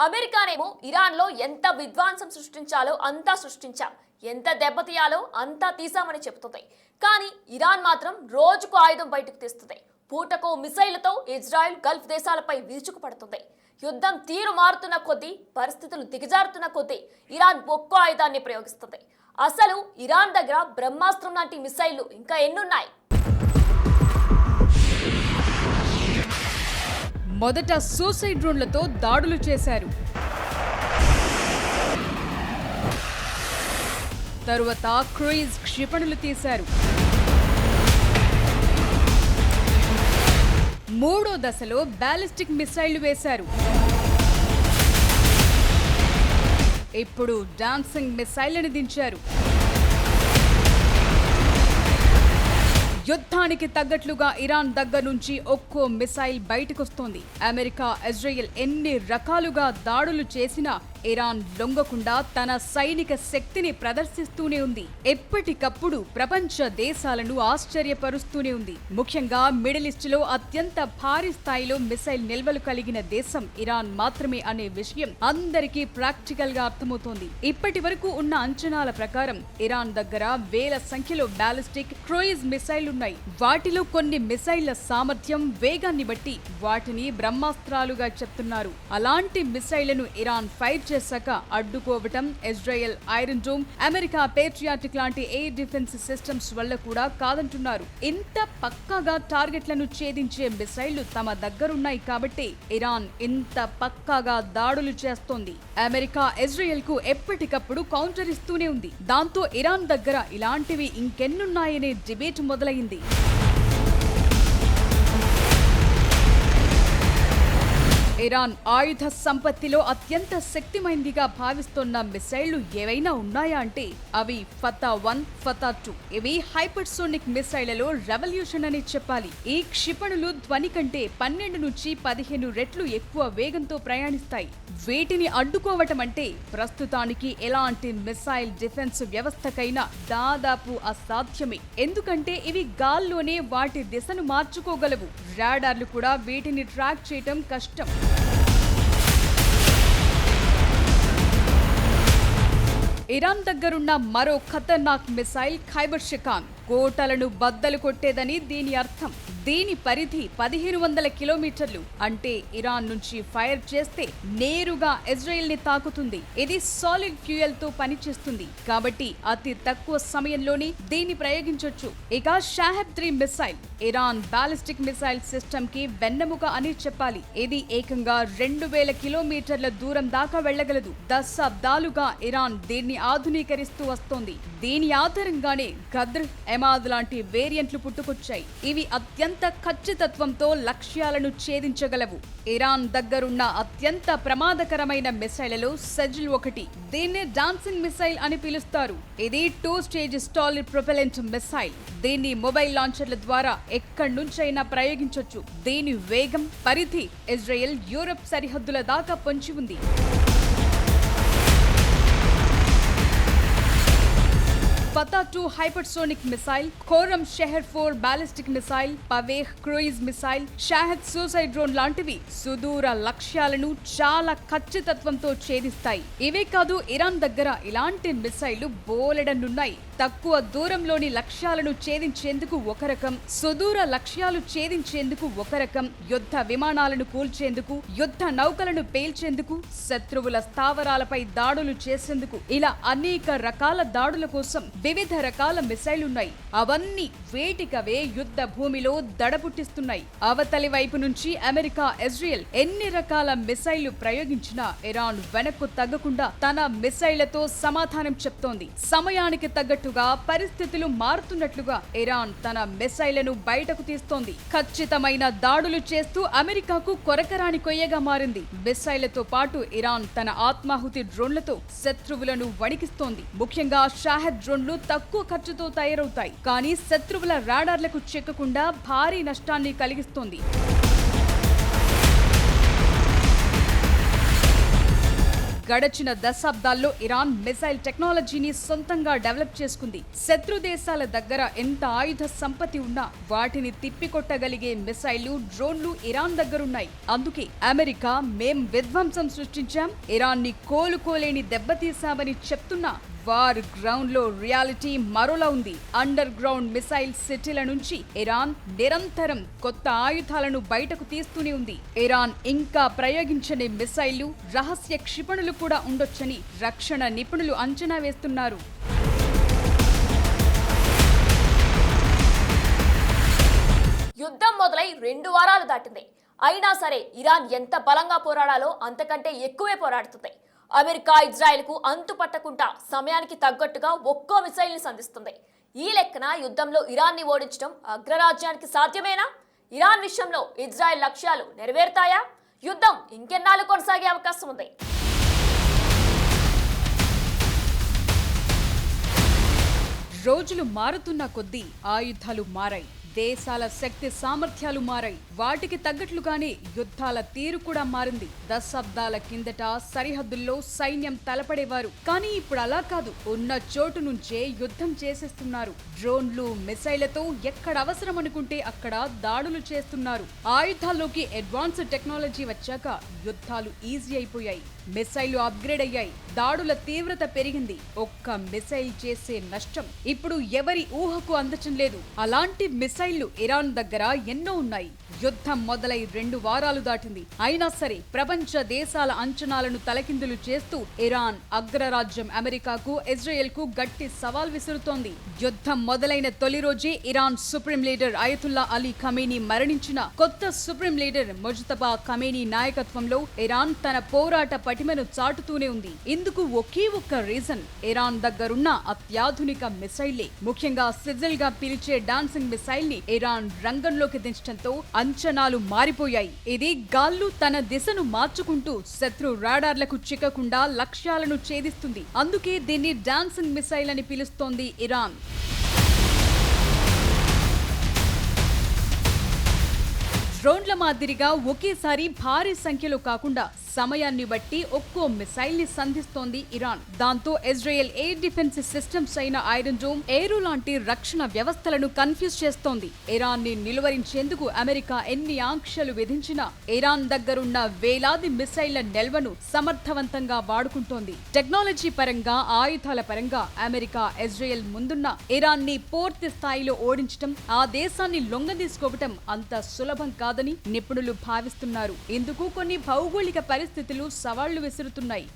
అమెరికానేమో ఇరాన్లో ఎంత విధ్వంసం సృష్టించాలో అంతా సృష్టించాం, ఎంత దెబ్బతీయాలో అంతా తీసామని చెబుతుంది. కానీ ఇరాన్ మాత్రం రోజుకు ఆయుధం బయటకు తీస్తుంది. పూటకు మిసైళ్లతో ఇజ్రాయెల్ గల్ఫ్ దేశాలపై విరుచుకుపడుతుంది. యుద్ధం తీరు మారుతున్న కొద్దీ, పరిస్థితులు దిగజారుతున్న కొద్దీ ఇరాన్ ఒక్కో ఆయుధాన్ని ప్రయోగిస్తుంది. అసలు ఇరాన్ దగ్గర బ్రహ్మాస్త్రం లాంటి మిసైళ్లు ఇంకా ఎన్నున్నాయి? మొదట సూసైడ్ డ్రోన్లతో దాడులు చేశారు. తరువాత క్రూయిజ్ క్షిపణులు తీశారు. మూడో దశలో బ్యాలిస్టిక్ మిసైళ్లు వేశారు. ఇప్పుడు డాన్సింగ్ మిసైళ్లను దించారు. యుద్ధానికి తగ్గట్లుగా ఇరాన్ దగ్గర నుంచి ఒక్కో మిసైల్ బయటకొస్తోంది. అమెరికా, ఇజ్రాయెల్ ఎన్ని రకాలుగా దాడులు చేసినా ఇరాన్ లొంగకుండా తన సైనిక శక్తిని ప్రదర్శిస్తూనే ఉంది. ఎప్పటికప్పుడు ప్రపంచ దేశాలను ఆశ్చర్యపరుస్తూనే ఉంది. ముఖ్యంగా మిడిల్ ఈస్ట్ లో అత్యంత భారీ స్థాయిలో మిసైల్ నిల్వలు కలిగిన దేశం ఇరాన్ మాత్రమే అనే విషయం అందరికీ ప్రాక్టికల్ గా అర్థమవుతోంది. ఇప్పటి వరకు ఉన్న అంచనాల ప్రకారం ఇరాన్ దగ్గర వేల సంఖ్యలో బ్యాలిస్టిక్, క్రూయిజ్ మిసైళ్లున్నాయి. వాటిలో కొన్ని మిసైళ్ల సామర్థ్యం, వేగాన్ని బట్టి వాటిని బ్రహ్మాస్త్రాలుగా చెప్తున్నారు. అలాంటి మిసైళ్లను ఇరాన్ ఫైర్ చేశాక అడ్డుకోవటం Israel iron dome, America patriotic లాంటి ఎయిర్ డిఫెన్స్ సిస్టమ్స్ వల్ల కూడా కాదంటున్నారు. ఇంత పక్కాగా టార్గెట్లను ఛేదించే మిసైళ్లు తమ దగ్గరున్నాయి కాబట్టి ఇరాన్ ఇంత పక్కాగా దాడులు చేస్తోంది. అమెరికా ఇజ్రాయెల్ కు ఎప్పటికప్పుడు కౌంటర్ ఇస్తూనే ఉంది. దాంతో ఇరాన్ దగ్గర ఇలాంటివి ఇంకెన్నున్నాయనే డిబేట్ మొదలైంది. ఇరాన్ ఆయుధ సంపత్తిలో అత్యంత శక్తిమైనదిగా భావిస్తున్న మిసైళ్లు ఏవైనా ఉన్నాయా అంటే అవి ఫతా-1, ఫతా-2. ఇవి హైపర్సోనిక్ మిసైళ్లలో రెవల్యూషన్ అని చెప్పాలి. ఈ క్షిపణులు ధ్వని కంటే 12 నుంచి 15 రెట్లు ఎక్కువ వేగంతో ప్రయాణిస్తాయి. వీటిని అడ్డుకోవటం అంటే ప్రస్తుతానికి ఎలాంటి మిసైల్ డిఫెన్స్ వ్యవస్థకైనా దాదాపు అసాధ్యమే. ఎందుకంటే ఇవి గాల్లోనే వాటి దిశను మార్చుకోగలవు. రాడార్లు కూడా వీటిని ట్రాక్ చేయటం కష్టం. ఇరాన్ దగ్గరున్న మరో ఖతర్నాక్ మిసైల్ ఖైబర్ షికాన్ కోటలను బద్దలు కొట్టేదని దీని అర్థం. దీని పరిధి 1500 కిలోమీటర్లు. అంటే ఇరాన్ నుంచి ఫైర్ చేస్తే నేరుగా ఇజ్రాయెల్ ని తాకుతుంది. ఇది సాలిడ్ ఫ్యూయల్ తో పనిచేస్తుంది కాబట్టి అతి తక్కువ సమయంలోనే దీన్ని ప్రయోగించొచ్చు. ఇక షాహెబ్-3 missile Iran ballistic missile system కి వెన్నెముక అని చెప్పాలి. ఇది ఏకంగా 2000 కిలోమీటర్ల దూరం దాకా వెళ్లగలదు. దశాబ్దాలుగా ఇరాన్ దీన్ని ఆధునీకరిస్తూ వస్తోంది. దీని ఆధారంగానే గద్ర్, ఎమాద్ లాంటి వేరియంట్లు పుట్టుకొచ్చాయి. ఇవి అత్యంత ఖచ్చితత్వంతో లక్ష్యాలను ఛేదించగలవు. ఇరాన్ దగ్గరున్న అత్యంత ప్రమాదకరమైన మిసైళ్లలో సెజిల్ ఒకటి. దీన్నే డాన్సింగ్ మిసైల్ అని పిలుస్తారు. ఇది 2 స్టేజ్ సాలిడ్ ప్రొపెలెంట్ మిసైల్. దీన్ని మొబైల్ లాంచర్ల ద్వారా ఎక్కడి నుంచైనా ప్రయోగించొచ్చు. దీని వేగం, పరిధి ఇజ్రాయెల్, యూరప్ సరిహద్దుల దాకా పొంచి ఉంది. ఫతా-2 హైపర్సోనిక్ మిసైల్, ఖోరమ్ షెహర్-4 ballistic missile, Paveh cruise missile, Shahed suicide drone లాంటివి సుదూర లక్ష్యాలను చాలా ఖచ్చితత్వంతో ఛేదిస్తాయి. ఇవే కాదు, ఇరాన్ దగ్గర ఇలాంటి మిసైళ్లు బోలెడన్నున్నాయి. తక్కువ దూరంలోని లక్ష్యాలను ఛేదించేందుకు ఒక రకం, సుదూర లక్ష్యాలు ఛేదించేందుకు ఒక రకం, యుద్ధ విమానాలను కూల్చేందుకు, యుద్ధ నౌకలను పేల్చేందుకు, శత్రువుల స్థావరాలపై దాడులు చేసేందుకు, ఇలా అనేక రకాల దాడుల కోసం వివిధ రకాల మిసైళ్లున్నాయి. అవన్నీ వేటికవే యుద్ధ భూమిలో దడపుట్టిస్తున్నాయి. అవతలి వైపు నుంచి అమెరికా, ఇజ్రాయెల్ ఎన్ని రకాల మిసైళ్లు ప్రయోగించినా ఇరాన్ వెనక్కు తగ్గకుండా తన మిసైళ్లతో సమాధానం చెప్తోంది. సమయానికి తగ్గట్టుగా, పరిస్థితులు మారుతున్నట్లుగా ఇరాన్ తన మిసైళ్లను బయటకు తీస్తోంది. ఖచ్చితమైన దాడులు చేస్తూ అమెరికాకు కొరకరాని కొయ్యగా మారింది. మిసైళ్లతో పాటు ఇరాన్ తన ఆత్మాహుతి డ్రోన్లతో శత్రువులను వణికిస్తోంది. ముఖ్యంగా షాహెద్ డ్రోన్లు తక్కువ ఖర్చుతో తయారవుతాయి, కానీ శత్రువుల రాడార్లకు చిక్కకుండా భారీ నష్టాన్ని కలిగిస్తోంది. గడచిన దశాబ్దాల్లో ఇరాన్ మిసైల్ టెక్నాలజీని సొంతంగా డెవలప్ చేసుకుంది. శత్రు దేశాల దగ్గర ఎంత ఆయుధ సంపత్తి ఉన్నా వాటిని తిప్పికొట్టగలిగే మిసైళ్లు, డ్రోన్లు ఇరాన్ దగ్గరున్నాయి. అందుకే అమెరికా మేం విధ్వంసం సృష్టించాం, ఇరాన్ ని కోలుకోలేని దెబ్బతీశామని చెప్తున్నా వార్ గ్రౌండ్ లో రియాలిటీ మరోలా ఉంది. అండర్ గ్రౌండ్ మిసైల్ సిటీల నుంచి ఇరాన్ నిరంతరం కొత్త ఆయుధాలను బయటకు తీస్తూనే ఉంది. ఇరాన్ ఇంకా ప్రయోగించని మిసైళ్లు, రహస్య క్షిపణులు కూడా ఉండొచ్చని రక్షణ నిపుణులు అంచనా వేస్తున్నారు. యుద్ధం మొదలై 2 వారాలు దాటింది. అయినా సరే ఇరాన్ ఎంత బలంగా పోరాడాలో అంతకంటే ఎక్కువే పోరాడుతుంది. అమెరికా, ఇజ్రాయెల్కు అంతు పట్టకుండా సమయానికి తగ్గట్టుగా ఒక్కో మిసైల్ని సంధిస్తుంది. ఈ లెక్కన యుద్ధంలో ఇరాన్ని ఓడించడం అగ్రరాజ్యానికి సాధ్యమేనా? ఇరాన్ విషయంలో ఇజ్రాయెల్ లక్ష్యాలు నెరవేరుతాయా? యుద్ధం ఇంకెన్నాళ్ళు కొనసాగే అవకాశం ఉంది? రోజులు మారుతున్న కొద్దీ ఆయుధాలు మారాయి, దేశాల శక్తి సామర్థ్యాలు మారాయి. వాటికి తగ్గట్లుగానే యుద్ధాల తీరు కూడా మారింది. దశాబ్దాల కిందట సరిహద్దుల్లో సైన్యం తలపడేవారు, కానీ ఇప్పుడు అలా కాదు. ఉన్న చోటు నుంచే యుద్ధం చేసేస్తున్నారు. డ్రోన్లు, మిసైళ్లతో ఎక్కడ అవసరం అనుకుంటే అక్కడ దాడులు చేస్తున్నారు. ఆయుధాల్లోకి అడ్వాన్స్డ్ టెక్నాలజీ వచ్చాక యుద్ధాలు ఈజీ అయిపోయాయి. మిసైళ్లు అప్గ్రేడ్ అయ్యాయి, దాడుల తీవ్రత పెరిగింది. ఒక్క మిసైల్ చేసే నష్టం ఇప్పుడు ఎవరి ఊహకు అందటం లేదు. అలాంటి మిసైళ్లు ఇరాన్ దగ్గర ఎన్నో ఉన్నాయి. యుద్ధం మొదలై 2 వారాలు దాటింది. అయినా సరే ప్రపంచ దేశాల అంచనాలను తలకిందులు చేస్తూ ఇరాన్ అగ్రరాజ్యం అమెరికాకు, ఇజ్రాయెల్ కు గట్టి సవాల్ విసురుతోంది. యుద్ధం మొదలైన తొలి రోజే Iran supreme leader Ayatollah Ali Khamenei మరణించిన కొత్త సుప్రీం లీడర్ ముజ్తబా ఖమేనీ నాయకత్వంలో ఇరాన్ తన పోరాట పటిమను చాటుతూనే ఉంది. ఇందుకు ఒకే ఒక్క రీజన్, ఇరాన్ దగ్గరున్న అత్యాధునిక మిసైళ్లే. ముఖ్యంగా సిజిల్ గా పిలిచే డాన్సింగ్ మిసైల్ ని ఇరాన్ రంగంలోకి దించడంతో అంచనాలు మారిపోయాయి. ఇది గాల్లో తన దిశను మార్చుకుంటూ శత్రు రాడార్లకు చిక్కకుండా లక్ష్యాలను ఛేదిస్తుంది. అందుకే దీన్ని డాన్సింగ్ మిసైల్ అని పిలుస్తోంది ఇరాన్. డ్రోన్ల మాదిరిగా ఒకేసారి భారీ సంఖ్యలో కాకుండా సమయాన్ని బట్టి ఒక్కో మిసైల్ ని సంధిస్తోంది ఇరాన్. దాంతో ఇజ్రాయెల్ ఎయిర్ డిఫెన్స్ సిస్టమ్స్ అయిన ఐరన్ డోమ్, ఏరో లాంటి రక్షణ వ్యవస్థలను కన్ఫ్యూజ్ చేస్తోంది. ఇరాన్ ని నిలువరించేందుకు అమెరికా ఎన్ని ఆంక్షలు విధించినా ఇరాన్ దగ్గరున్న వేలాది మిసైళ్ల నిల్వను సమర్థవంతంగా వాడుకుంటోంది. టెక్నాలజీ పరంగా, ఆయుధాల పరంగా అమెరికా, ఇజ్రాయెల్ ముందున్న ఇరాన్ ని పూర్తి స్థాయిలో ఓడించడం, ఆ దేశాన్ని లొంగదీసుకోవటం అంత సులభం కాదని నిపుణులు భావిస్తున్నారు. ఇందుకు కొన్ని భౌగోళిక పరిస్థితులు సవాళ్లు విసురుతున్నాయి.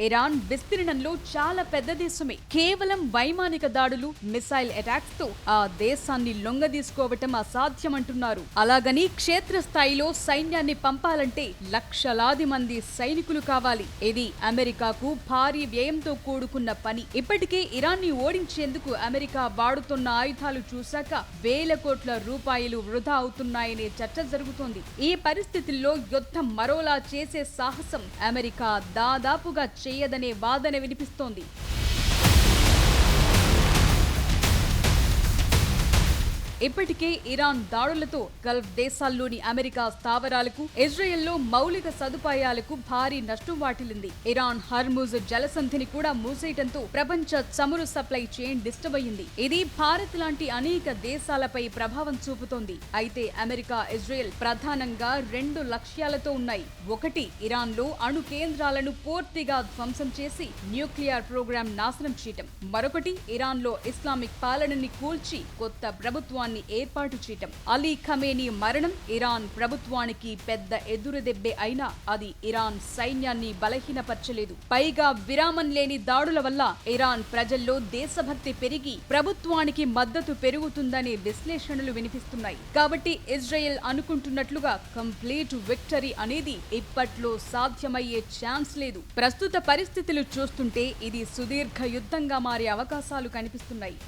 ఇరాన్ విస్తీర్ణంలో చాలా పెద్ద దేశమే. కేవలం వైమానిక దాడులు, మిసైల్ అటాక్స్ తో ఆ దేశాన్ని లొంగదీసుకోవటం అసాధ్యమంటున్నారు. అలాగని క్షేత్రస్థాయిలో సైన్యాన్ని పంపాలంటే లక్షలాది మంది సైనికులు కావాలి. ఇది అమెరికాకు భారీ వ్యయంతో కూడుకున్న పని. ఇప్పటికే ఇరాన్ ని ఓడించేందుకు అమెరికా వాడుతున్న ఆయుధాలు చూశాక వేల కోట్ల రూపాయలు వృధా అవుతున్నాయనే చర్చ జరుగుతోంది. ఈ పరిస్థితుల్లో యుద్ధం మరోలా చేసే సాహసం అమెరికా దాదాపుగా చేయదనే వాదన వినిపిస్తోంది. ఇప్పటికే ఇరాన్ దాడులతో గల్ఫ్ దేశాల్లోని అమెరికా స్థావరాలకు, ఇజ్రాయెల్లో మౌలిక సదుపాయాలకు భారీ నష్టం వాటిల్లింది. ఇరాన్ హర్ముజ్ జలసంధిని కూడా మూసేయడంతో ప్రపంచ చమురు సప్లై చైన్ డిస్టర్బ్ అయ్యింది. ఇది భారత్ లాంటి అనేక దేశాలపై ప్రభావం చూపుతోంది. అయితే అమెరికా, ఇజ్రాయెల్ ప్రధానంగా 2 లక్ష్యాలతో ఉన్నాయి. ఒకటి, ఇరాన్ లో అణు కేంద్రాలను పూర్తిగా ధ్వంసం చేసి న్యూక్లియర్ ప్రోగ్రాం నాశనం చేయటం. మరొకటి, ఇరాన్ లో ఇస్లామిక్ పాలనని కూల్చి కొత్త ప్రభుత్వాన్ని ఏర్పాటు చేయటం. అలీ ఖమేనీ మరణం ఇరాన్ ప్రభుత్వానికి పెద్ద ఎదురుదెబ్బే అయినా అది ఇరాన్ సైన్యాన్ని బలహీనపరచలేదు. పైగా విరామం లేని దాడుల వల్ల ఇరాన్ ప్రజల్లో దేశభక్తి పెరిగి ప్రభుత్వానికి మద్దతు పెరుగుతుందనే విశ్లేషణలు వినిపిస్తున్నాయి. కాబట్టి ఇజ్రాయెల్ అనుకుంటున్నట్లుగా కంప్లీట్ విక్టరీ అనేది ఇప్పట్లో సాధ్యమయ్యే ఛాన్స్ లేదు. ప్రస్తుత పరిస్థితులు చూస్తుంటే ఇది సుదీర్ఘ యుద్ధంగా మారే అవకాశాలు కనిపిస్తున్నాయి.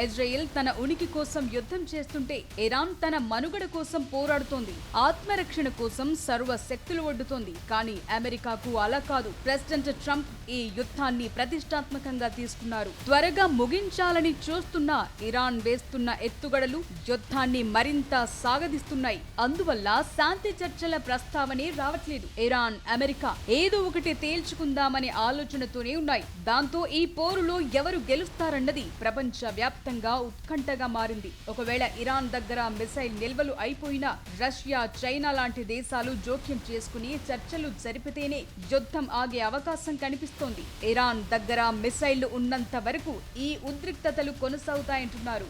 ఇజ్రాయెల్ తన ఉనికి కోసం యుద్ధం చేస్తుంటే ఇరాన్ తన మనుగడ కోసం పోరాడుతోంది, ఆత్మరక్షణ కోసం సర్వ శక్తులు ఒడ్డుతోంది. కానీ అమెరికాకు అలా కాదు. ప్రెసిడెంట్ ట్రంప్ ఈ యుద్ధాన్ని ప్రతిష్టాత్మకంగా తీసుకున్నారు. త్వరగా ముగించాలని చూస్తున్న ఇరాన్ వేస్తున్న ఎత్తుగడలు యుద్ధాన్ని మరింత సాగదీస్తున్నాయి. అందువల్ల శాంతి చర్చల ప్రస్తావనే రావట్లేదు. ఇరాన్, అమెరికా ఏదో ఒకటి తేల్చుకుందామనే ఆలోచనతోనే ఉన్నాయి. దాంతో ఈ పోరులో ఎవరు గెలుస్తారన్నది ప్రపంచ వ్యాప్తంగా ఉత్కంఠగా మారింది. ఒకవేళ ఇరాన్ దగ్గర మిసైల్ నిల్వలు అయిపోయినా రష్యా, చైనా లాంటి దేశాలు జోక్యం చేసుకుని చర్చలు జరిపితేనే యుద్ధం ఆగే అవకాశం కనిపిస్తోంది. ఇరాన్ దగ్గర మిసైళ్లు ఉన్నంత వరకు ఈ ఉద్రిక్తతలు కొనసాగుతాయంటున్నారు.